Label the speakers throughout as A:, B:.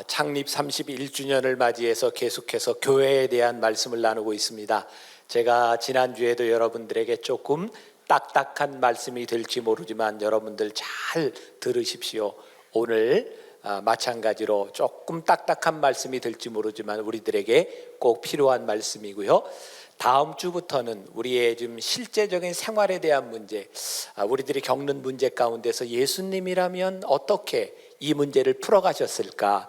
A: 창립 31주년을 맞이해서 계속해서 교회에 대한 말씀을 나누고 있습니다. 제가 지난주에도 여러분들에게 조금 딱딱한 말씀이 될지 모르지만 여러분들 잘 들으십시오. 오늘 마찬가지로 조금 딱딱한 말씀이 될지 모르지만 우리들에게 꼭 필요한 말씀이고요. 다음 주부터는 우리의 좀 실제적인 생활에 대한 문제, 우리들이 겪는 문제 가운데서 예수님이라면 어떻게 이 문제를 풀어가셨을까?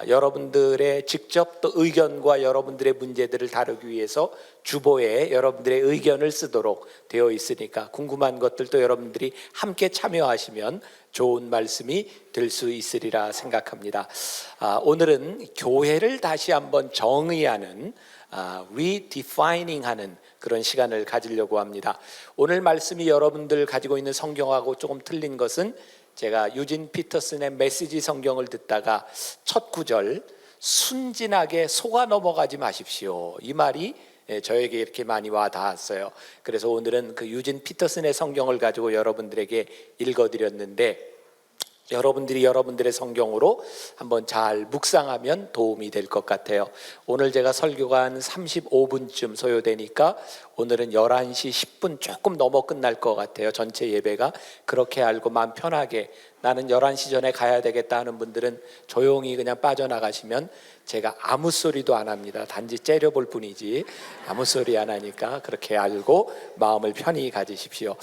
A: 여러분들의 직접 또 의견과 여러분들의 문제들을 다루기 위해서 주보에 여러분들의 의견을 쓰도록 되어 있으니까 궁금한 것들도 여러분들이 함께 참여하시면 좋은 말씀이 될 수 있으리라 생각합니다. 오늘은 교회를 다시 한번 정의하는 redefining 하는 그런 시간을 가지려고 합니다. 오늘 말씀이 여러분들 가지고 있는 성경하고 조금 틀린 것은 제가 유진 피터슨의 메시지 성경을 듣다가 첫 구절 순진하게 속아 넘어가지 마십시오, 이 말이 저에게 이렇게 많이 와 닿았어요. 그래서 오늘은 그 유진 피터슨의 성경을 가지고 여러분들에게 읽어드렸는데 여러분들이 여러분들의 성경으로 한번 잘 묵상하면 도움이 될 것 같아요. 오늘 제가 설교가 한 35분쯤 소요되니까 오늘은 11시 10분 조금 넘어 끝날 것 같아요. 전체 예배가. 그렇게 알고 마음 편하게 나는 11시 전에 가야 되겠다 하는 분들은 조용히 그냥 빠져나가시면 제가 아무 소리도 안 합니다. 단지 째려볼 뿐이지 아무 소리 안 하니까 그렇게 알고 마음을 편히 가지십시오.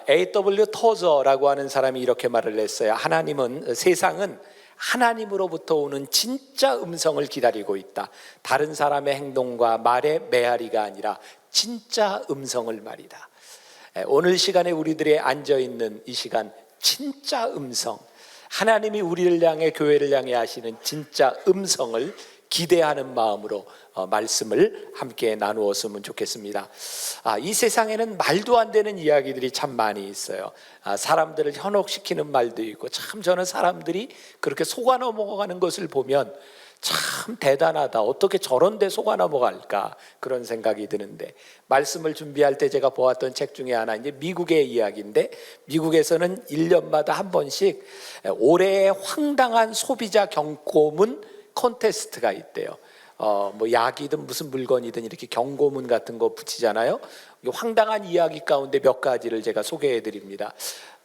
A: A.W. 토저라고 하는 사람이 이렇게 말을 했어요. 세상은 하나님으로부터 오는 진짜 음성을 기다리고 있다. 다른 사람의 행동과 말의 메아리가 아니라 진짜 음성을 말이다. 오늘 시간에 우리들이 앉아있는 이 시간, 진짜 음성, 하나님이 우리를 향해 교회를 향해 하시는 진짜 음성을 기대하는 마음으로 말씀을 함께 나누었으면 좋겠습니다. 이 세상에는 말도 안 되는 이야기들이 참 많이 있어요. 사람들을 현혹시키는 말도 있고, 참 저는 사람들이 그렇게 속아 넘어가는 것을 보면 참 대단하다, 어떻게 저런 데 속아 넘어갈까, 그런 생각이 드는데, 말씀을 준비할 때 제가 보았던 책 중에 하나, 이제 미국의 이야기인데, 미국에서는 1년마다 한 번씩 올해의 황당한 소비자 경고문 콘테스트가 있대요. 뭐 약이든 무슨 물건이든 이렇게 경고문 같은 거 붙이잖아요. 황당한 이야기 가운데 몇 가지를 제가 소개해 드립니다.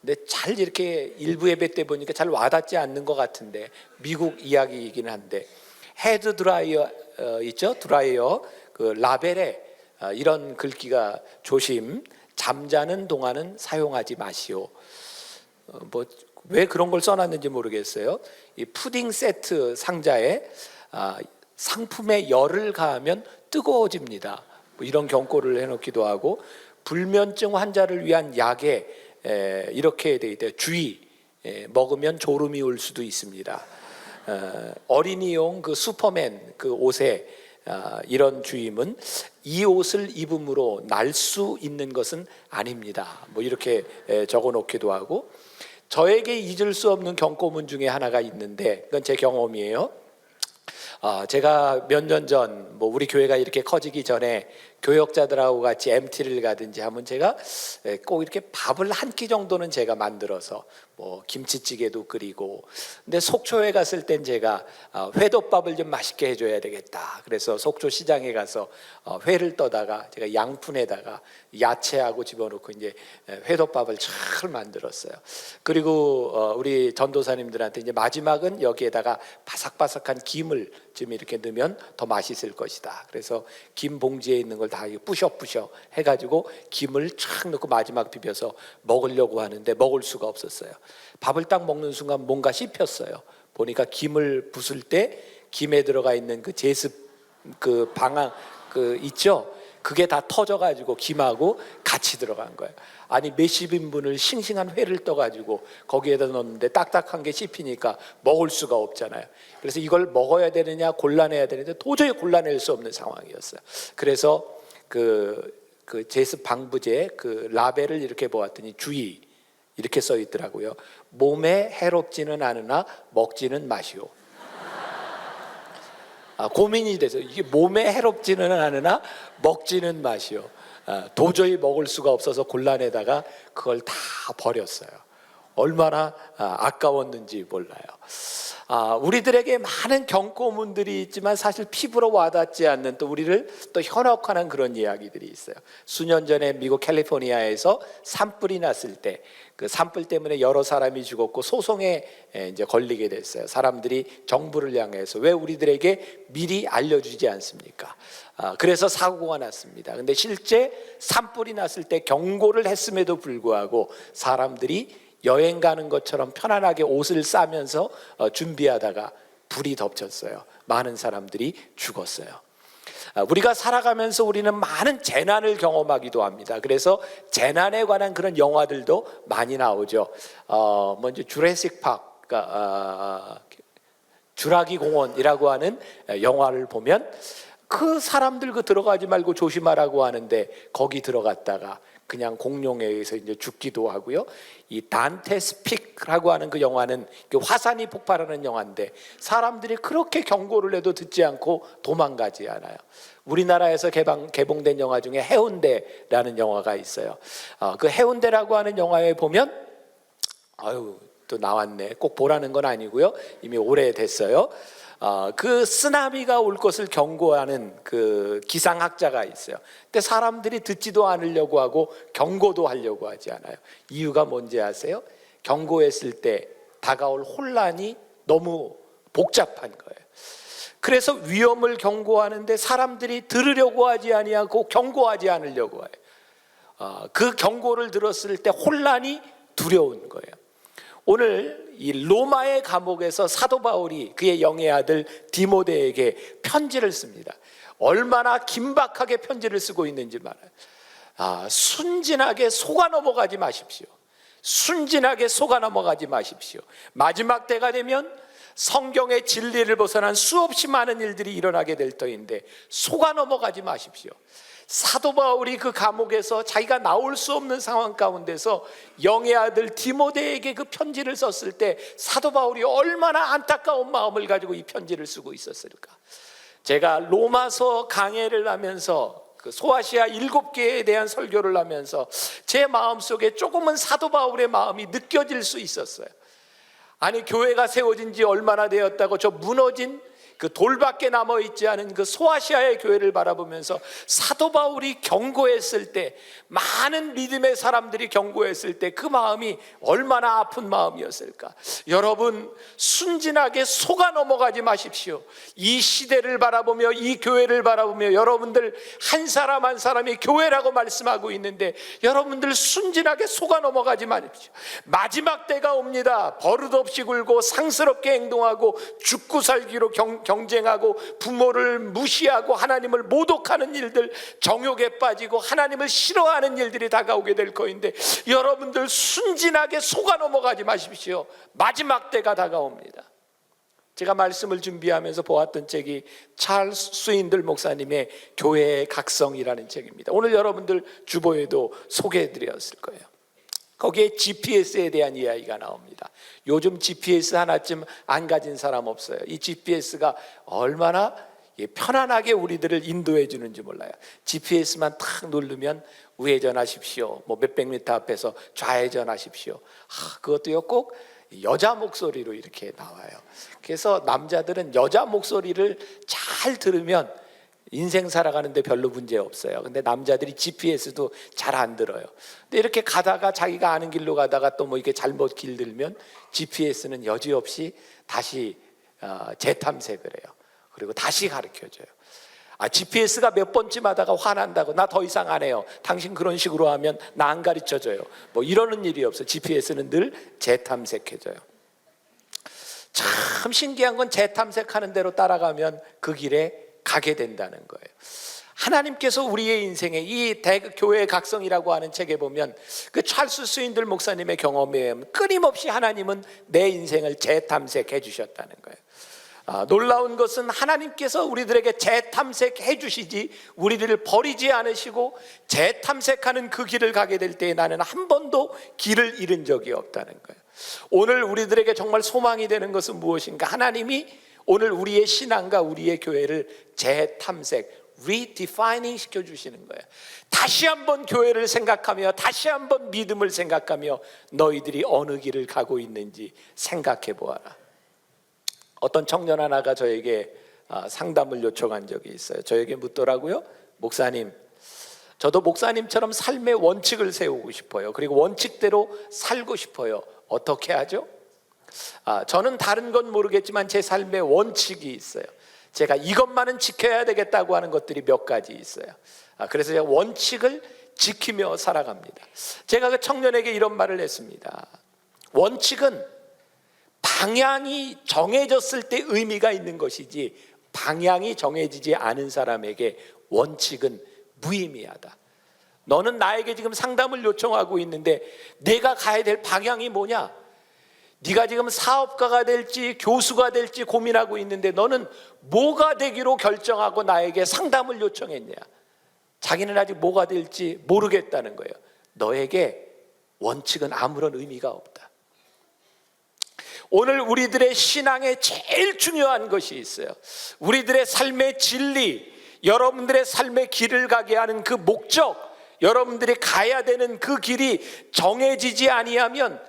A: 근데 잘 이렇게 일부 예배 때 보니까 잘 와닿지 않는 것 같은데, 미국 이야기이긴 한데, 헤드 드라이어 있죠? 드라이어 그 라벨에 이런 글귀가 조심, 잠자는 동안은 사용하지 마시오. 왜 그런 걸 써놨는지 모르겠어요. 이 푸딩 세트 상자에 상품에 열을 가하면 뜨거워집니다, 뭐 이런 경고를 해놓기도 하고, 불면증 환자를 위한 약에 이렇게 돼 있대요. 주의, 먹으면 졸음이 올 수도 있습니다. 어린이용 그 슈퍼맨 그 옷에 이런 주임은 이 옷을 입음으로 날 수 있는 것은 아닙니다, 뭐 이렇게 적어 놓기도 하고, 저에게 잊을 수 없는 경고문 중에 하나가 있는데, 그건 제 경험이에요. 제가 몇 년 전, 뭐 우리 교회가 이렇게 커지기 전에 교역자들하고 같이 MT를 가든지 하면 제가 꼭 이렇게 밥을 한 끼 정도는 제가 만들어서 뭐 김치찌개도 끓이고, 근데 속초에 갔을 땐 제가 회덮밥을 좀 맛있게 해줘야 되겠다. 그래서 속초 시장에 가서 회를 떠다가 제가 양푼에다가 야채하고 집어넣고 이제 회덮밥을 잘 만들었어요. 그리고 우리 전도사님들한테 이제 마지막은 여기에다가 바삭바삭한 김을 좀 이렇게 넣으면 더 맛있을 것이다. 그래서 김 봉지에 있는 걸 다 부셔부셔 해가지고 김을 쫙 넣고 마지막 비벼서 먹으려고 하는데 먹을 수가 없었어요. 밥을 딱 먹는 순간 뭔가 씹혔어요. 보니까 김을 부술 때 김에 들어가 있는 그 제습 그 방향 그 있죠? 그게 다 터져가지고 김하고 같이 들어간 거예요. 아니 몇십 인분을 싱싱한 회를 떠가지고 거기에다 넣었는데 딱딱한 게 씹히니까 먹을 수가 없잖아요. 그래서 이걸 먹어야 되느냐 골라내야 되는데 도저히 골라낼 수 없는 상황이었어요. 그래서 그 제습 방부제 그 라벨을 이렇게 보았더니 주의 이렇게 써 있더라고요. 몸에 해롭지는 않으나 먹지는 마시오. 고민이 돼서 이게 몸에 해롭지는 않으나 먹지는 마시오. 도저히 먹을 수가 없어서 곤란에다가 그걸 다 버렸어요. 얼마나 아까웠는지 몰라요. 우리들에게 많은 경고문들이 있지만 사실 피부로 와닿지 않는 또 우리를 또 현혹하는 그런 이야기들이 있어요. 수년 전에 미국 캘리포니아에서 산불이 났을 때 그 산불 때문에 여러 사람이 죽었고 소송에 이제 걸리게 됐어요. 사람들이 정부를 향해서 왜 우리들에게 미리 알려주지 않습니까? 그래서 사고가 났습니다. 근데 실제 산불이 났을 때 경고를 했음에도 불구하고 사람들이 여행 가는 것처럼 편안하게 옷을 싸면서 준비하다가 불이 덮쳤어요. 많은 사람들이 죽었어요. 우리가 살아가면서 우리는 많은 재난을 경험하기도 합니다. 그래서 재난에 관한 그런 영화들도 많이 나오죠. 먼저 주래식 파크, 주라기 공원이라고 하는 영화를 보면 그 사람들 들어가지 말고 조심하라고 하는데 거기 들어갔다가 그냥 공룡에 의해서 이제 죽기도 하고요. 이 단테스 픽라고 하는 그 영화는 그 화산이 폭발하는 영화인데 사람들이 그렇게 경고를 해도 듣지 않고 도망가지 않아요. 우리나라에서 개봉된 영화 중에 해운대라는 영화가 있어요. 그 해운대라고 하는 영화에 보면 또 나왔네. 꼭 보라는 건 아니고요. 이미 오래됐어요. 그 쓰나미가 올 것을 경고하는 그 기상학자가 있어요. 근데 사람들이 듣지도 않으려고 하고 경고도 하려고 하지 않아요. 이유가 뭔지 아세요? 경고했을 때 다가올 혼란이 너무 복잡한 거예요. 그래서 위험을 경고하는데 사람들이 들으려고 하지 아니하고 경고하지 않으려고 해요. 그 경고를 들었을 때 혼란이 두려운 거예요. 오늘 이 로마의 감옥에서 사도 바울이 그의 영의 아들 디모데에게 편지를 씁니다. 얼마나 긴박하게 편지를 쓰고 있는지 말아요. 순진하게 속아 넘어가지 마십시오. 순진하게 속아 넘어가지 마십시오. 마지막 때가 되면 성경의 진리를 벗어난 수없이 많은 일들이 일어나게 될 터인데 속아 넘어가지 마십시오. 사도 바울이 그 감옥에서 자기가 나올 수 없는 상황 가운데서 영의 아들 디모데에게 그 편지를 썼을 때 사도 바울이 얼마나 안타까운 마음을 가지고 이 편지를 쓰고 있었을까. 제가 로마서 강해를 하면서 그 소아시아 7개에 대한 설교를 하면서 제 마음속에 조금은 사도 바울의 마음이 느껴질 수 있었어요. 아니, 교회가 세워진 지 얼마나 되었다고 저 무너진 그 돌밖에 남아있지 않은 그 소아시아의 교회를 바라보면서 사도 바울이 경고했을 때, 많은 믿음의 사람들이 경고했을 때 그 마음이 얼마나 아픈 마음이었을까. 여러분, 순진하게 속아 넘어가지 마십시오. 이 시대를 바라보며 이 교회를 바라보며 여러분들 한 사람 한 사람이 교회라고 말씀하고 있는데 여러분들 순진하게 속아 넘어가지 마십시오. 마지막 때가 옵니다. 버릇없이 굴고 상스럽게 행동하고 죽고 살기로 경쟁하고 부모를 무시하고 하나님을 모독하는 일들, 정욕에 빠지고 하나님을 싫어하는 일들이 다가오게 될 거인데 여러분들 순진하게 속아 넘어가지 마십시오. 마지막 때가 다가옵니다. 제가 말씀을 준비하면서 보았던 책이 찰스 스윈들 목사님의 교회의 각성이라는 책입니다. 오늘 여러분들 주보에도 소개해드렸을 거예요. 거기에 GPS에 대한 이야기가 나옵니다. 요즘 GPS 하나쯤 안 가진 사람 없어요. 이 GPS가 얼마나 편안하게 우리들을 인도해 주는지 몰라요. GPS만 탁 누르면 우회전하십시오. 뭐 몇백 미터 앞에서 좌회전하십시오. 그것도요 꼭 여자 목소리로 이렇게 나와요. 그래서 남자들은 여자 목소리를 잘 들으면 인생 살아가는데 별로 문제 없어요. 근데 남자들이 GPS도 잘 안 들어요. 근데 이렇게 가다가 자기가 아는 길로 가다가 또 뭐 이렇게 잘못 길 들면 GPS는 여지없이 다시 재탐색을 해요. 그리고 다시 가르쳐줘요. GPS가 몇 번쯤 하다가 화난다고 나 더 이상 안 해요. 당신 그런 식으로 하면 나 안 가르쳐줘요. 뭐 이러는 일이 없어요. GPS는 늘 재탐색해줘요. 참 신기한 건 재탐색하는 대로 따라가면 그 길에 가게 된다는 거예요. 하나님께서 우리의 인생에 이 교회의 각성이라고 하는 책에 보면 그 찰스 스윈들 목사님의 경험에 의하면 끊임없이 하나님은 내 인생을 재탐색해 주셨다는 거예요. 놀라운 것은 하나님께서 우리들에게 재탐색해 주시지 우리들을 버리지 않으시고 재탐색하는 그 길을 가게 될 때에 나는 한 번도 길을 잃은 적이 없다는 거예요. 오늘 우리들에게 정말 소망이 되는 것은 무엇인가? 하나님이 오늘 우리의 신앙과 우리의 교회를 재탐색, 리디파이닝 시켜주시는 거예요. 다시 한번 교회를 생각하며 다시 한번 믿음을 생각하며 너희들이 어느 길을 가고 있는지 생각해 보아라. 어떤 청년 하나가 저에게 상담을 요청한 적이 있어요. 저에게 묻더라고요. 목사님, 저도 목사님처럼 삶의 원칙을 세우고 싶어요. 그리고 원칙대로 살고 싶어요. 어떻게 하죠? 저는 다른 건 모르겠지만 제 삶의 원칙이 있어요. 제가 이것만은 지켜야 되겠다고 하는 것들이 몇 가지 있어요. 그래서 제가 원칙을 지키며 살아갑니다. 제가 그 청년에게 이런 말을 했습니다. 원칙은 방향이 정해졌을 때 의미가 있는 것이지 방향이 정해지지 않은 사람에게 원칙은 무의미하다. 너는 나에게 지금 상담을 요청하고 있는데 내가 가야 될 방향이 뭐냐? 네가 지금 사업가가 될지 교수가 될지 고민하고 있는데 너는 뭐가 되기로 결정하고 나에게 상담을 요청했냐? 자기는 아직 뭐가 될지 모르겠다는 거예요. 너에게 원칙은 아무런 의미가 없다. 오늘 우리들의 신앙에 제일 중요한 것이 있어요. 우리들의 삶의 진리, 여러분들의 삶의 길을 가게 하는 그 목적, 여러분들이 가야 되는 그 길이 정해지지 아니하면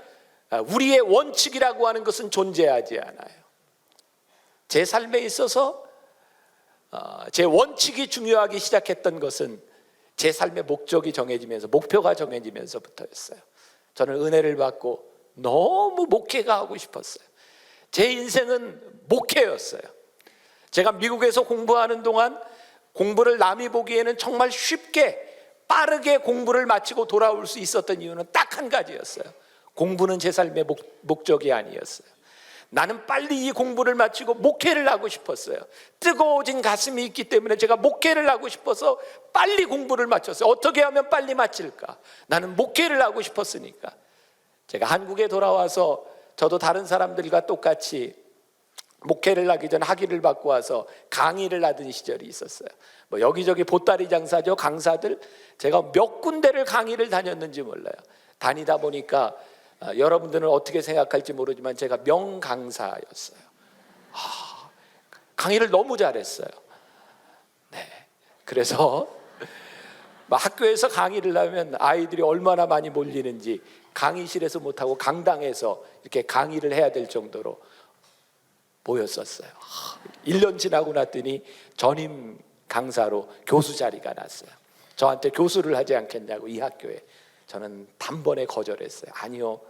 A: 우리의 원칙이라고 하는 것은 존재하지 않아요. 제 삶에 있어서 제 원칙이 중요하기 시작했던 것은 제 삶의 목적이 정해지면서, 목표가 정해지면서부터였어요. 저는 은혜를 받고 너무 목회가 하고 싶었어요. 제 인생은 목회였어요. 제가 미국에서 공부하는 동안 공부를 남이 보기에는 정말 쉽게 빠르게 공부를 마치고 돌아올 수 있었던 이유는 딱 한 가지였어요. 공부는 제 삶의 목적이 아니었어요. 나는 빨리 이 공부를 마치고 목회를 하고 싶었어요. 뜨거워진 가슴이 있기 때문에 제가 목회를 하고 싶어서 빨리 공부를 마쳤어요. 어떻게 하면 빨리 마칠까? 나는 목회를 하고 싶었으니까. 제가 한국에 돌아와서 저도 다른 사람들과 똑같이 목회를 하기 전 학위를 받고 와서 강의를 하던 시절이 있었어요. 뭐 여기저기 보따리 장사죠. 강사들, 제가 몇 군데를 강의를 다녔는지 몰라요. 다니다 보니까 여러분들은 어떻게 생각할지 모르지만 제가 명강사였어요. 강의를 너무 잘했어요. 네. 그래서 학교에서 강의를 하면 아이들이 얼마나 많이 몰리는지 강의실에서 못하고 강당에서 이렇게 강의를 해야 될 정도로 보였었어요. 1년 지나고 났더니 전임 강사로 교수 자리가 났어요. 저한테 교수를 하지 않겠냐고, 이 학교에. 저는 단번에 거절했어요. 아니요,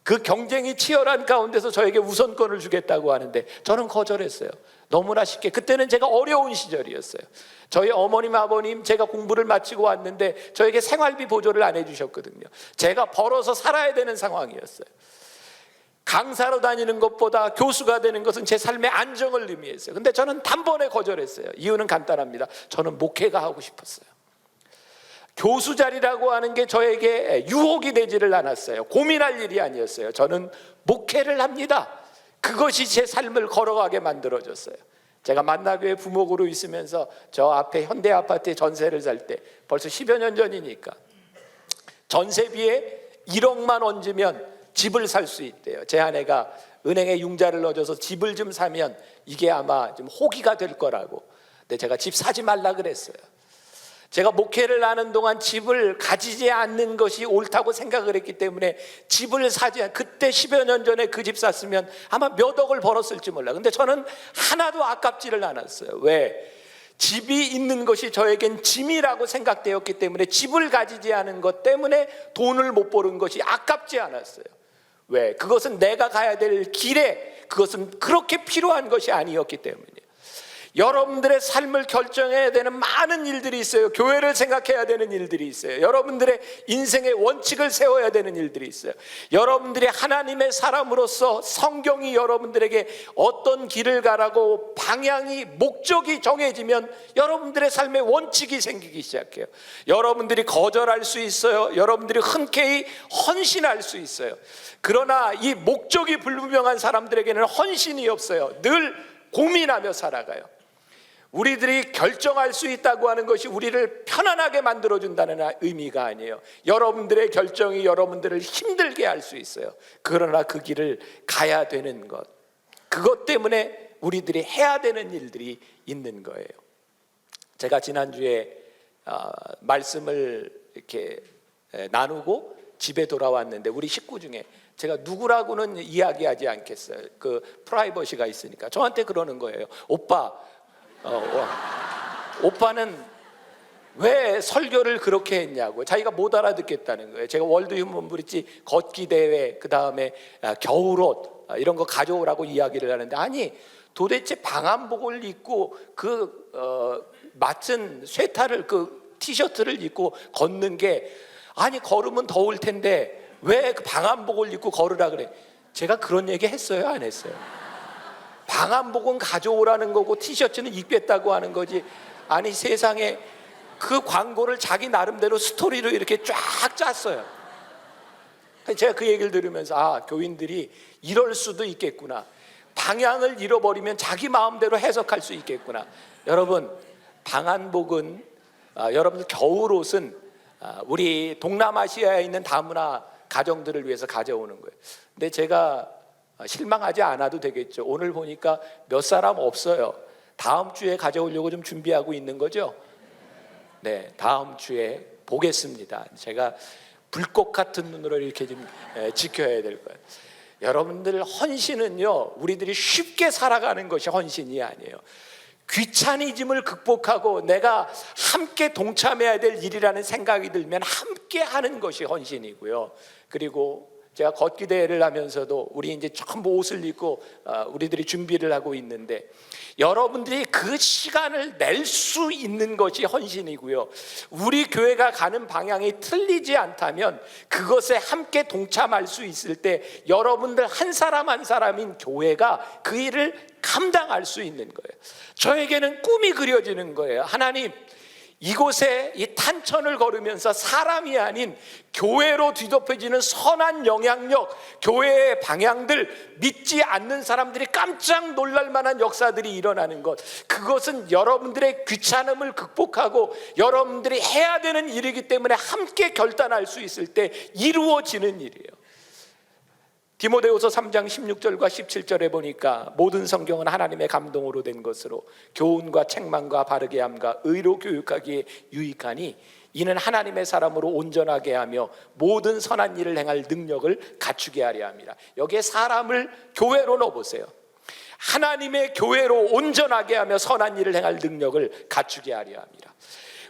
A: 그 경쟁이 치열한 가운데서 저에게 우선권을 주겠다고 하는데 저는 거절했어요. 너무나 쉽게. 그때는 제가 어려운 시절이었어요. 저희 어머님 아버님, 제가 공부를 마치고 왔는데 저에게 생활비 보조를 안 해주셨거든요. 제가 벌어서 살아야 되는 상황이었어요. 강사로 다니는 것보다 교수가 되는 것은 제 삶의 안정을 의미했어요. 근데 저는 단번에 거절했어요. 이유는 간단합니다. 저는 목회가 하고 싶었어요. 교수 자리라고 하는 게 저에게 유혹이 되지를 않았어요. 고민할 일이 아니었어요. 저는 목회를 합니다. 그것이 제 삶을 걸어가게 만들어줬어요. 제가 만나교회 부목으로 있으면서 저 앞에 현대 아파트에 전세를 살 때, 벌써 10여 년 전이니까, 전세비에 1억만 얹으면 집을 살 수 있대요. 제 아내가 은행에 융자를 넣어줘서 집을 좀 사면 이게 아마 좀 호기가 될 거라고. 근데 제가 집 사지 말라 그랬어요. 제가 목회를 하는 동안 집을 가지지 않는 것이 옳다고 생각을 했기 때문에 집을 사지, 그때 10여 년 전에 그 집 샀으면 아마 몇 억을 벌었을지 몰라. 근데 저는 하나도 아깝지를 않았어요. 왜? 집이 있는 것이 저에겐 짐이라고 생각되었기 때문에 집을 가지지 않은 것 때문에 돈을 못 버는 것이 아깝지 않았어요. 왜? 그것은 내가 가야 될 길에, 그것은 그렇게 필요한 것이 아니었기 때문이에요. 여러분들의 삶을 결정해야 되는 많은 일들이 있어요. 교회를 생각해야 되는 일들이 있어요. 여러분들의 인생의 원칙을 세워야 되는 일들이 있어요. 여러분들이 하나님의 사람으로서 성경이 여러분들에게 어떤 길을 가라고 방향이, 목적이 정해지면 여러분들의 삶의 원칙이 생기기 시작해요. 여러분들이 거절할 수 있어요. 여러분들이 흔쾌히 헌신할 수 있어요. 그러나 이 목적이 불분명한 사람들에게는 헌신이 없어요. 늘 고민하며 살아가요. 우리들이 결정할 수 있다고 하는 것이 우리를 편안하게 만들어준다는 의미가 아니에요. 여러분들의 결정이 여러분들을 힘들게 할 수 있어요. 그러나 그 길을 가야 되는 것, 그것 때문에 우리들이 해야 되는 일들이 있는 거예요. 제가 지난주에 말씀을 이렇게 나누고 집에 돌아왔는데 우리 식구 중에 제가 누구라고는 이야기하지 않겠어요. 그 프라이버시가 있으니까 저한테 그러는 거예요. 오빠는 왜 설교를 그렇게 했냐고. 자기가 못 알아듣겠다는 거예요. 제가 월드 휴먼 브릿지 걷기 대회, 그 다음에 겨울옷 이런 거 가져오라고 이야기를 하는데, 아니 도대체 방한복을 입고 맞은 쇠타를 티셔츠를 입고 걷는 게, 아니 걸으면 더울 텐데 왜 그 방한복을 입고 걸으라 그래. 제가 그런 얘기 했어요, 안 했어요? 방한복은 가져오라는 거고 티셔츠는 입겠다고 하는 거지. 아니 세상에, 그 광고를 자기 나름대로 스토리로 이렇게 쫙 짰어요. 제가 그 얘기를 들으면서 교인들이 이럴 수도 있겠구나. 방향을 잃어버리면 자기 마음대로 해석할 수 있겠구나. 여러분, 방한복은 여러분들 겨울옷은 우리 동남아시아에 있는 다문화 가정들을 위해서 가져오는 거예요. 근데 제가 실망하지 않아도 되겠죠. 오늘 보니까 몇 사람 없어요. 다음 주에 가져오려고 좀 준비하고 있는 거죠. 네, 다음 주에 보겠습니다. 제가 불꽃 같은 눈으로 이렇게 좀 지켜야 될 거예요. 여러분들, 헌신은요, 우리들이 쉽게 살아가는 것이 헌신이 아니에요. 귀차니즘을 극복하고 내가 함께 동참해야 될 일이라는 생각이 들면 함께 하는 것이 헌신이고요. 그리고 제가 걷기 대회를 하면서도 우리 이제 전부 옷을 입고 우리들이 준비를 하고 있는데, 여러분들이 그 시간을 낼 수 있는 것이 헌신이고요. 우리 교회가 가는 방향이 틀리지 않다면 그것에 함께 동참할 수 있을 때 여러분들 한 사람 한 사람인 교회가 그 일을 감당할 수 있는 거예요. 저에게는 꿈이 그려지는 거예요. 하나님, 이곳에 이 탄천을 걸으면서 사람이 아닌 교회로 뒤덮여지는 선한 영향력, 교회의 방향들, 믿지 않는 사람들이 깜짝 놀랄 만한 역사들이 일어나는 것, 그것은 여러분들의 귀찮음을 극복하고 여러분들이 해야 되는 일이기 때문에 함께 결단할 수 있을 때 이루어지는 일이에요. 디모데후서 3장 16절과 17절에 보니까 모든 성경은 하나님의 감동으로 된 것으로 교훈과 책망과 바르게 함과 의로 교육하기에 유익하니 이는 하나님의 사람으로 온전하게 하며 모든 선한 일을 행할 능력을 갖추게 하려 함이라. 여기에 사람을 교회로 넣어보세요. 하나님의 교회로 온전하게 하며 선한 일을 행할 능력을 갖추게 하려 함이라.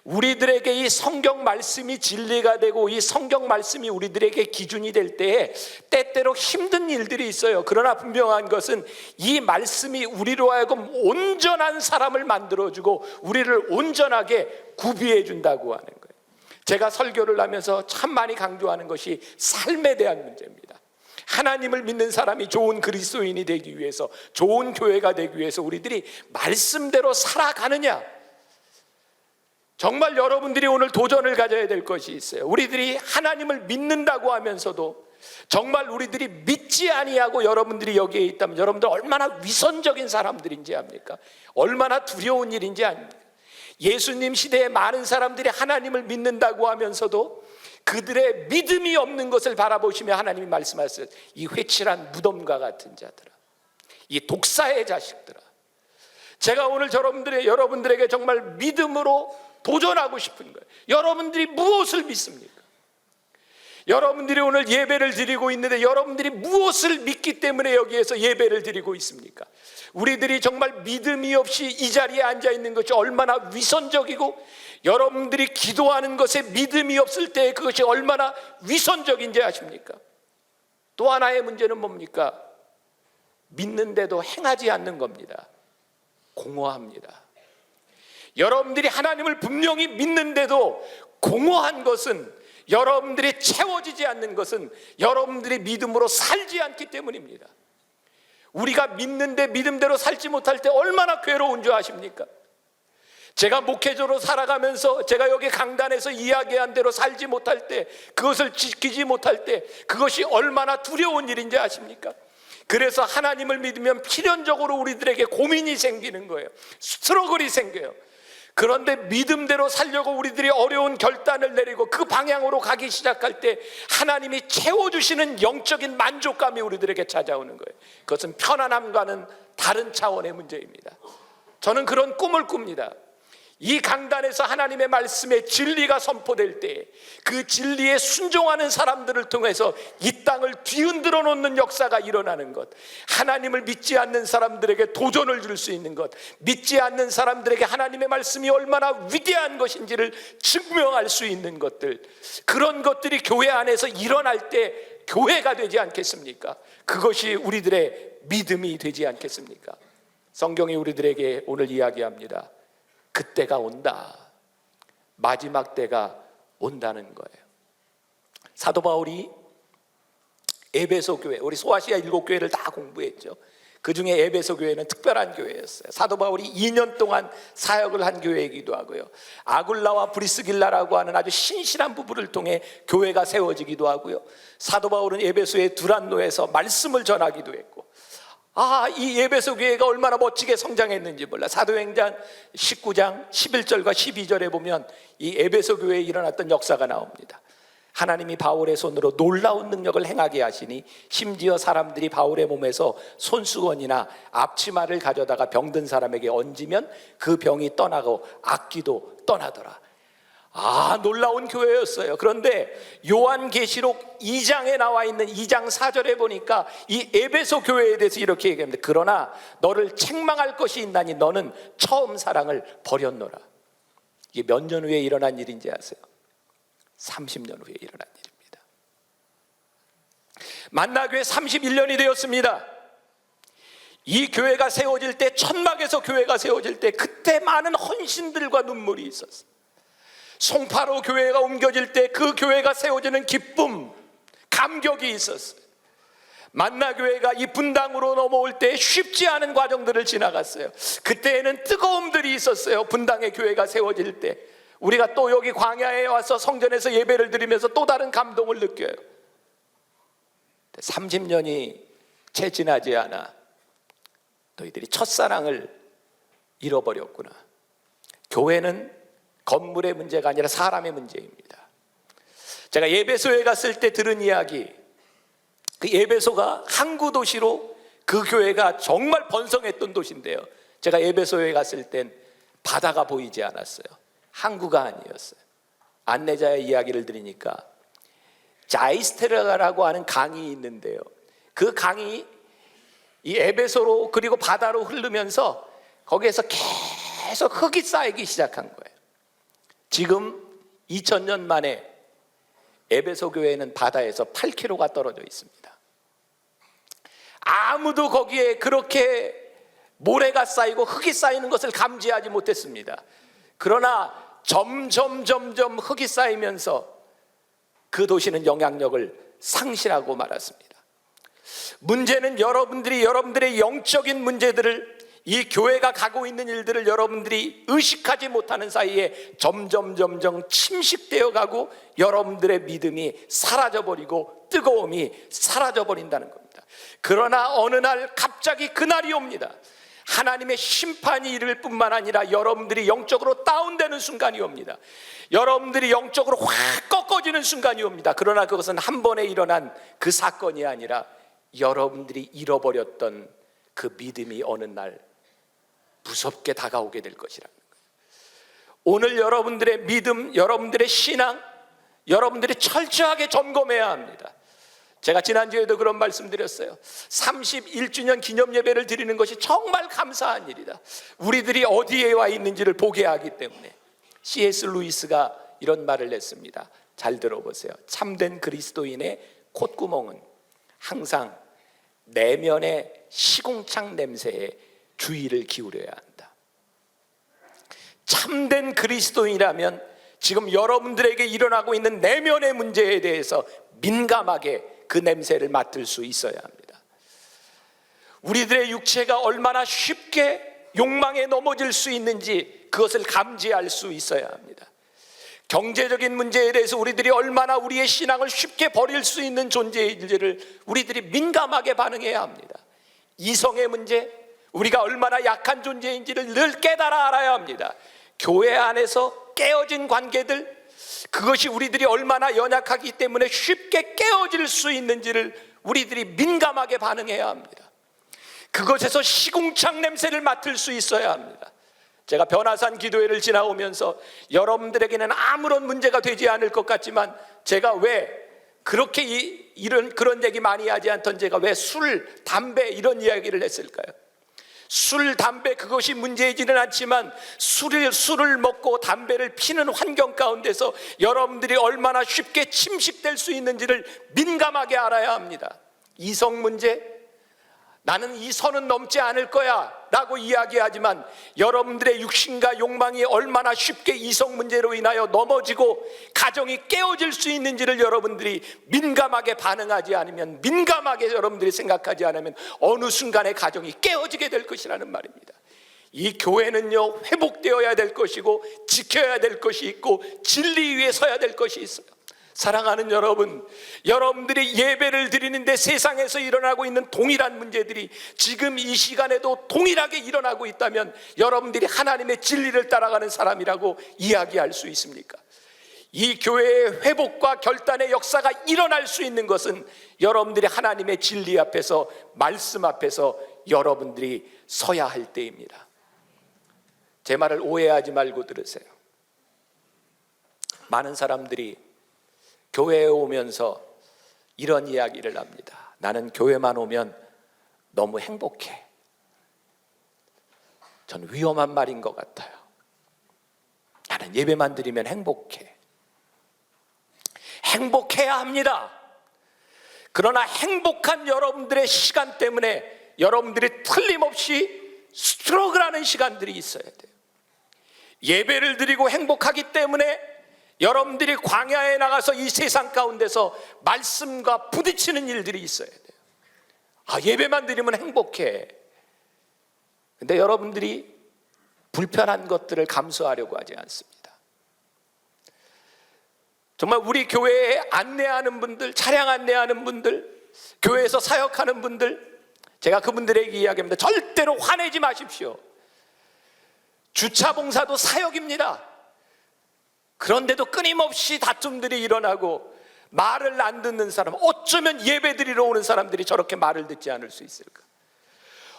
A: 우리들에게 이 성경 말씀이 진리가 되고 이 성경 말씀이 우리들에게 기준이 될 때에 때때로 힘든 일들이 있어요. 그러나 분명한 것은 이 말씀이 우리로 하여금 온전한 사람을 만들어주고 우리를 온전하게 구비해 준다고 하는 거예요. 제가 설교를 하면서 참 많이 강조하는 것이 삶에 대한 문제입니다. 하나님을 믿는 사람이 좋은 그리스도인이 되기 위해서, 좋은 교회가 되기 위해서 우리들이 말씀대로 살아가느냐, 정말 여러분들이 오늘 도전을 가져야 될 것이 있어요. 우리들이 하나님을 믿는다고 하면서도 정말 우리들이 믿지 아니하고 여러분들이 여기에 있다면 여러분들 얼마나 위선적인 사람들인지 압니까? 얼마나 두려운 일인지 압니까? 예수님 시대에 많은 사람들이 하나님을 믿는다고 하면서도 그들의 믿음이 없는 것을 바라보시며 하나님이 말씀하셨어요. 이 회칠한 무덤과 같은 자들아, 이 독사의 자식들아. 제가 오늘 여러분들에게 정말 믿음으로 도전하고 싶은 거예요. 여러분들이 무엇을 믿습니까? 여러분들이 오늘 예배를 드리고 있는데 여러분들이 무엇을 믿기 때문에 여기에서 예배를 드리고 있습니까? 우리들이 정말 믿음이 없이 이 자리에 앉아 있는 것이 얼마나 위선적이고, 여러분들이 기도하는 것에 믿음이 없을 때 그것이 얼마나 위선적인지 아십니까? 또 하나의 문제는 뭡니까? 믿는데도 행하지 않는 겁니다. 공허합니다. 여러분들이 하나님을 분명히 믿는데도 공허한 것은, 여러분들이 채워지지 않는 것은 여러분들이 믿음으로 살지 않기 때문입니다. 우리가 믿는데 믿음대로 살지 못할 때 얼마나 괴로운 줄 아십니까? 제가 목회자로 살아가면서 제가 여기 강단에서 이야기한 대로 살지 못할 때, 그것을 지키지 못할 때 그것이 얼마나 두려운 일인지 아십니까? 그래서 하나님을 믿으면 필연적으로 우리들에게 고민이 생기는 거예요. 스트러글이 생겨요. 그런데 믿음대로 살려고 우리들이 어려운 결단을 내리고 그 방향으로 가기 시작할 때 하나님이 채워주시는 영적인 만족감이 우리들에게 찾아오는 거예요. 그것은 편안함과는 다른 차원의 문제입니다. 저는 그런 꿈을 꿉니다. 이 강단에서 하나님의 말씀의 진리가 선포될 때 그 진리에 순종하는 사람들을 통해서 이 땅을 뒤흔들어 놓는 역사가 일어나는 것, 하나님을 믿지 않는 사람들에게 도전을 줄 수 있는 것, 믿지 않는 사람들에게 하나님의 말씀이 얼마나 위대한 것인지를 증명할 수 있는 것들, 그런 것들이 교회 안에서 일어날 때 교회가 되지 않겠습니까? 그것이 우리들의 믿음이 되지 않겠습니까? 성경이 우리들에게 오늘 이야기합니다. 그때가 온다. 마지막 때가 온다는 거예요. 사도 바울이 에베소 교회, 우리 소아시아 7교회를 다 공부했죠. 그 중에 에베소 교회는 특별한 교회였어요. 사도 바울이 2년 동안 사역을 한 교회이기도 하고요, 아굴라와 브리스길라라고 하는 아주 신실한 부부를 통해 교회가 세워지기도 하고요, 사도 바울은 에베소의 두란노에서 말씀을 전하기도 했고, 이 에베소 교회가 얼마나 멋지게 성장했는지 몰라. 사도행전 19장 11절과 12절에 보면 이 에베소 교회에 일어났던 역사가 나옵니다. 하나님이 바울의 손으로 놀라운 능력을 행하게 하시니 심지어 사람들이 바울의 몸에서 손수건이나 앞치마를 가져다가 병든 사람에게 얹으면 그 병이 떠나고 악귀도 떠나더라. 놀라운 교회였어요. 그런데 요한계시록 2장에 나와 있는 2장 4절에 보니까 이 에베소 교회에 대해서 이렇게 얘기합니다. 그러나 너를 책망할 것이 있나니 너는 처음 사랑을 버렸노라. 이게 몇 년 후에 일어난 일인지 아세요? 30년 후에 일어난 일입니다. 만나교회 31년이 되었습니다. 이 교회가 세워질 때, 천막에서 교회가 세워질 때 그때 많은 헌신들과 눈물이 있었어요. 송파로 교회가 옮겨질 때 그 교회가 세워지는 기쁨, 감격이 있었어요. 만나교회가 이 분당으로 넘어올 때 쉽지 않은 과정들을 지나갔어요. 그때에는 뜨거움들이 있었어요. 분당의 교회가 세워질 때 우리가 또 여기 광야에 와서 성전에서 예배를 드리면서 또 다른 감동을 느껴요. 30년이 채 지나지 않아 너희들이 첫사랑을 잃어버렸구나. 교회는 건물의 문제가 아니라 사람의 문제입니다. 제가 예배소에 갔을 때 들은 이야기, 그 예배소가 항구 도시로 그 교회가 정말 번성했던 도시인데요, 제가 예배소에 갔을 땐 바다가 보이지 않았어요. 항구가 아니었어요. 안내자의 이야기를 들으니까 자이스테르가라고 하는 강이 있는데요, 그 강이 이 에베소로 그리고 바다로 흐르면서 거기에서 계속 흙이 쌓이기 시작한 거예요. 지금 2000년 만에 에베소 교회는 바다에서 8km가 떨어져 있습니다. 아무도 거기에 그렇게 모래가 쌓이고 흙이 쌓이는 것을 감지하지 못했습니다. 그러나 점점 흙이 쌓이면서 그 도시는 영향력을 상실하고 말았습니다. 문제는 여러분들의 영적인 문제들을, 이 교회가 가고 있는 일들을 여러분들이 의식하지 못하는 사이에 점점 침식되어 가고 여러분들의 믿음이 사라져버리고 뜨거움이 사라져버린다는 겁니다. 그러나 어느 날 갑자기 그날이 옵니다. 하나님의 심판이 이를 뿐만 아니라 여러분들이 영적으로 다운되는 순간이 옵니다. 여러분들이 영적으로 확 꺾어지는 순간이 옵니다. 그러나 그것은 한 번에 일어난 그 사건이 아니라 여러분들이 잃어버렸던 그 믿음이 어느 날 무섭게 다가오게 될 것이라는 거예요. 오늘 여러분들의 믿음, 여러분들의 신앙, 여러분들이 철저하게 점검해야 합니다. 제가 지난주에도 그런 말씀 드렸어요. 31주년 기념 예배를 드리는 것이 정말 감사한 일이다. 우리들이 어디에 와 있는지를 보게 하기 때문에. C.S. 루이스가 이런 말을 했습니다. 잘 들어보세요. 참된 그리스도인의 콧구멍은 항상 내면의 시궁창 냄새에 주의를 기울여야 한다. 참된 그리스도인이라면 지금 여러분들에게 일어나고 있는 내면의 문제에 대해서 민감하게 그 냄새를 맡을 수 있어야 합니다. 우리들의 육체가 얼마나 쉽게 욕망에 넘어질 수 있는지 그것을 감지할 수 있어야 합니다. 경제적인 문제에 대해서 우리들이 얼마나 우리의 신앙을 쉽게 버릴 수 있는 존재인지를 우리들이 민감하게 반응해야 합니다. 이성의 문제, 우리가 얼마나 약한 존재인지를 늘 깨달아 알아야 합니다. 교회 안에서 깨어진 관계들, 그것이 우리들이 얼마나 연약하기 때문에 쉽게 깨어질 수 있는지를 우리들이 민감하게 반응해야 합니다. 그것에서 시궁창 냄새를 맡을 수 있어야 합니다. 제가 변화산 기도회를 지나오면서 여러분들에게는 아무런 문제가 되지 않을 것 같지만 제가 왜 그렇게 그런 얘기 많이 하지 않던 제가 왜 술, 담배 이런 이야기를 했을까요? 술, 담배 그것이 문제이지는 않지만 술을 먹고 담배를 피는 환경 가운데서 여러분들이 얼마나 쉽게 침식될 수 있는지를 민감하게 알아야 합니다. 이성 문제, 나는 이 선은 넘지 않을 거야 라고 이야기하지만 여러분들의 육신과 욕망이 얼마나 쉽게 이성 문제로 인하여 넘어지고 가정이 깨어질 수 있는지를 여러분들이 민감하게 반응하지 않으면, 민감하게 여러분들이 생각하지 않으면 어느 순간에 가정이 깨어지게 될 것이라는 말입니다. 이 교회는요, 회복되어야 될 것이고 지켜야 될 것이 있고 진리 위에 서야 될 것이 있어요. 사랑하는 여러분, 여러분들이 예배를 드리는데 세상에서 일어나고 있는 동일한 문제들이 지금 이 시간에도 동일하게 일어나고 있다면 여러분들이 하나님의 진리를 따라가는 사람이라고 이야기할 수 있습니까? 이 교회의 회복과 결단의 역사가 일어날 수 있는 것은 여러분들이 하나님의 진리 앞에서, 말씀 앞에서 여러분들이 서야 할 때입니다. 제 말을 오해하지 말고 들으세요. 많은 사람들이 교회에 오면서 이런 이야기를 합니다. 나는 교회만 오면 너무 행복해. 전 위험한 말인 것 같아요. 나는 예배만 드리면 행복해. 행복해야 합니다. 그러나 행복한 여러분들의 시간 때문에 여러분들이 틀림없이 스트러글하는 시간들이 있어야 돼요. 예배를 드리고 행복하기 때문에 여러분들이 광야에 나가서 이 세상 가운데서 말씀과 부딪히는 일들이 있어야 돼요. 예배만 드리면 행복해. 근데 여러분들이 불편한 것들을 감수하려고 하지 않습니다. 정말 우리 교회에 안내하는 분들, 차량 안내하는 분들, 교회에서 사역하는 분들, 제가 그분들에게 이야기합니다. 절대로 화내지 마십시오. 주차 봉사도 사역입니다. 그런데도 끊임없이 다툼들이 일어나고 말을 안 듣는 사람, 어쩌면 예배드리러 오는 사람들이 저렇게 말을 듣지 않을 수 있을까?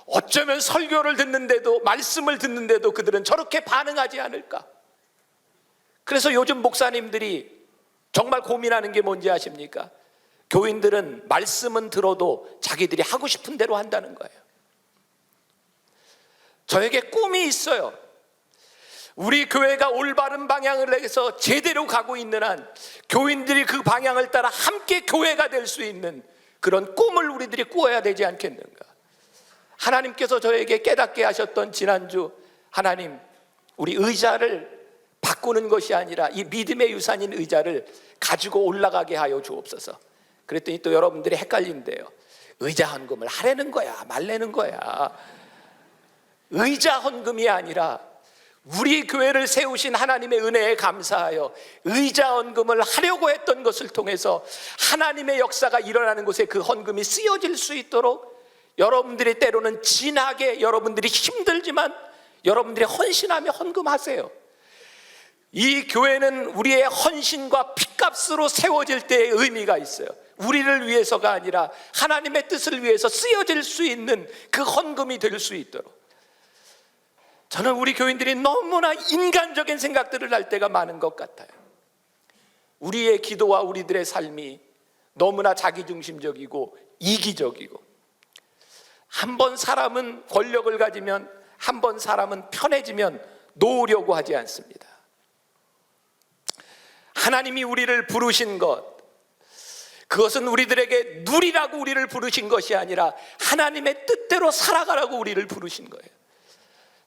A: 어쩌면 설교를 듣는데도, 말씀을 듣는데도 그들은 저렇게 반응하지 않을까? 그래서 요즘 목사님들이 정말 고민하는 게 뭔지 아십니까? 교인들은 말씀은 들어도 자기들이 하고 싶은 대로 한다는 거예요. 저에게 꿈이 있어요. 우리 교회가 올바른 방향을 해서 제대로 가고 있는 한 교인들이 그 방향을 따라 함께 교회가 될 수 있는 그런 꿈을 우리들이 꾸어야 되지 않겠는가? 하나님께서 저에게 깨닫게 하셨던 지난주, 하나님, 우리 의자를 바꾸는 것이 아니라 이 믿음의 유산인 의자를 가지고 올라가게 하여 주옵소서. 그랬더니 또 여러분들이 헷갈린대요. 의자 헌금을 하라는 거야, 말라는 거야? 의자 헌금이 아니라 우리 교회를 세우신 하나님의 은혜에 감사하여 의자 헌금을 하려고 했던 것을 통해서 하나님의 역사가 일어나는 곳에 그 헌금이 쓰여질 수 있도록 여러분들이 때로는 진하게, 여러분들이 힘들지만 여러분들이 헌신하며 헌금하세요. 이 교회는 우리의 헌신과 핏값으로 세워질 때의 의미가 있어요. 우리를 위해서가 아니라 하나님의 뜻을 위해서 쓰여질 수 있는 그 헌금이 될 수 있도록. 저는 우리 교인들이 너무나 인간적인 생각들을 할 때가 많은 것 같아요. 우리의 기도와 우리들의 삶이 너무나 자기중심적이고 이기적이고, 한 번 사람은 권력을 가지면, 한 번 사람은 편해지면 놓으려고 하지 않습니다. 하나님이 우리를 부르신 것, 그것은 우리들에게 누리라고 우리를 부르신 것이 아니라 하나님의 뜻대로 살아가라고 우리를 부르신 거예요.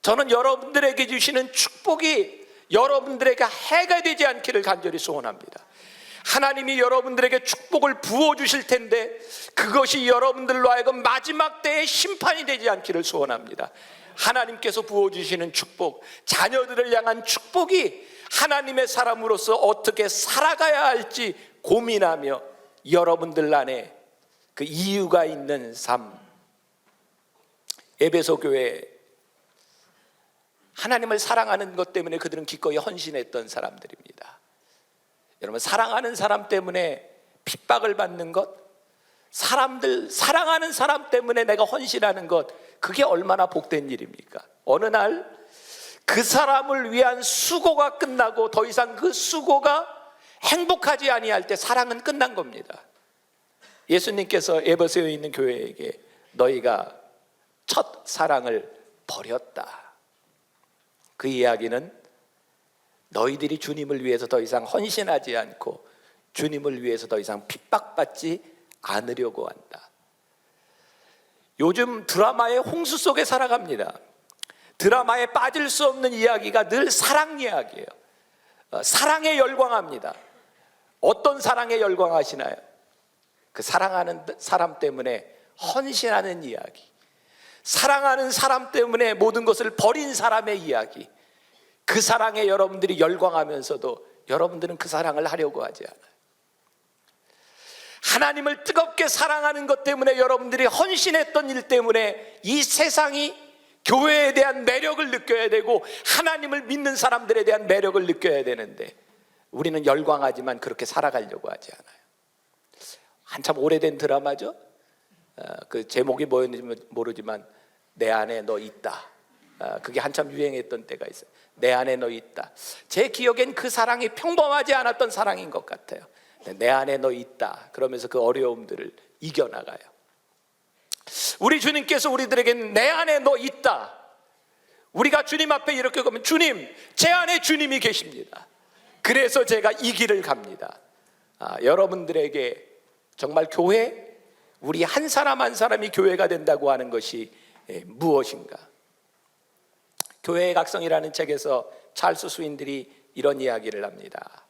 A: 저는 여러분들에게 주시는 축복이 여러분들에게 해가 되지 않기를 간절히 소원합니다. 하나님이 여러분들에게 축복을 부어주실 텐데 그것이 여러분들로 하여금 마지막 때의 심판이 되지 않기를 소원합니다. 하나님께서 부어주시는 축복, 자녀들을 향한 축복이 하나님의 사람으로서 어떻게 살아가야 할지 고민하며 여러분들 안에 그 이유가 있는 삶. 에베소 교회, 하나님을 사랑하는 것 때문에 그들은 기꺼이 헌신했던 사람들입니다. 여러분, 사랑하는 사람 때문에 핍박을 받는 것, 사람들, 사랑하는 사람 때문에 내가 헌신하는 것, 그게 얼마나 복된 일입니까? 어느 날 그 사람을 위한 수고가 끝나고 더 이상 그 수고가 행복하지 아니할 때 사랑은 끝난 겁니다. 예수님께서 에베소에 있는 교회에게 너희가 첫 사랑을 버렸다. 그 이야기는 너희들이 주님을 위해서 더 이상 헌신하지 않고 주님을 위해서 더 이상 핍박받지 않으려고 한다. 요즘 드라마의 홍수 속에 살아갑니다. 드라마에 빠질 수 없는 이야기가 늘 사랑 이야기예요. 사랑에 열광합니다. 어떤 사랑에 열광하시나요? 그 사랑하는 사람 때문에 헌신하는 이야기, 사랑하는 사람 때문에 모든 것을 버린 사람의 이야기, 그 사랑에 여러분들이 열광하면서도 여러분들은 그 사랑을 하려고 하지 않아요. 하나님을 뜨겁게 사랑하는 것 때문에 여러분들이 헌신했던 일 때문에 이 세상이 교회에 대한 매력을 느껴야 되고 하나님을 믿는 사람들에 대한 매력을 느껴야 되는데 우리는 열광하지만 그렇게 살아가려고 하지 않아요. 한참 오래된 드라마죠. 그 제목이 뭐였는지 모르지만 내 안에 너 있다. 그게 한참 유행했던 때가 있어요. 내 안에 너 있다. 제 기억엔 그 사랑이 평범하지 않았던 사랑인 것 같아요. 내 안에 너 있다. 그러면서 그 어려움들을 이겨나가요. 우리 주님께서 우리들에게는 내 안에 너 있다. 우리가 주님 앞에 이렇게 가면 주님, 제 안에 주님이 계십니다. 그래서 제가 이 길을 갑니다. 여러분들에게 정말 교회, 우리 한 사람 한 사람이 교회가 된다고 하는 것이 무엇인가? 교회의 각성이라는 책에서 찰스 스윈들이 이런 이야기를 합니다.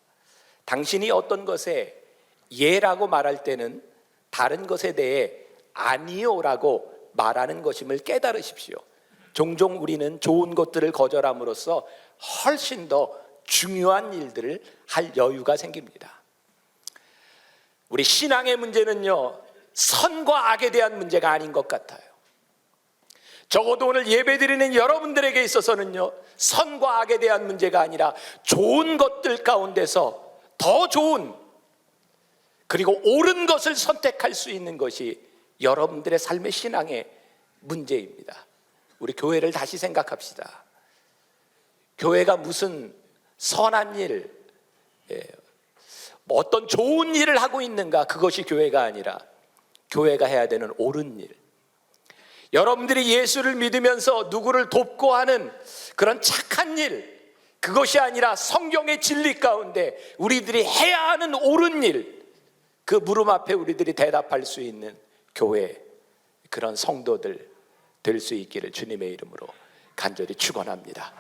A: 당신이 어떤 것에 예라고 말할 때는 다른 것에 대해 아니요라고 말하는 것임을 깨달으십시오. 종종 우리는 좋은 것들을 거절함으로써 훨씬 더 중요한 일들을 할 여유가 생깁니다. 우리 신앙의 문제는요, 선과 악에 대한 문제가 아닌 것 같아요. 적어도 오늘 예배드리는 여러분들에게 있어서는요, 선과 악에 대한 문제가 아니라 좋은 것들 가운데서 더 좋은, 그리고 옳은 것을 선택할 수 있는 것이 여러분들의 삶의 신앙의 문제입니다. 우리 교회를 다시 생각합시다. 교회가 무슨 선한 일, 어떤 좋은 일을 하고 있는가, 그것이 교회가 아니라 교회가 해야 되는 옳은 일, 여러분들이 예수를 믿으면서 누구를 돕고 하는 그런 착한 일, 그것이 아니라 성경의 진리 가운데 우리들이 해야 하는 옳은 일, 그 물음 앞에 우리들이 대답할 수 있는 교회, 그런 성도들 될 수 있기를 주님의 이름으로 간절히 축원합니다.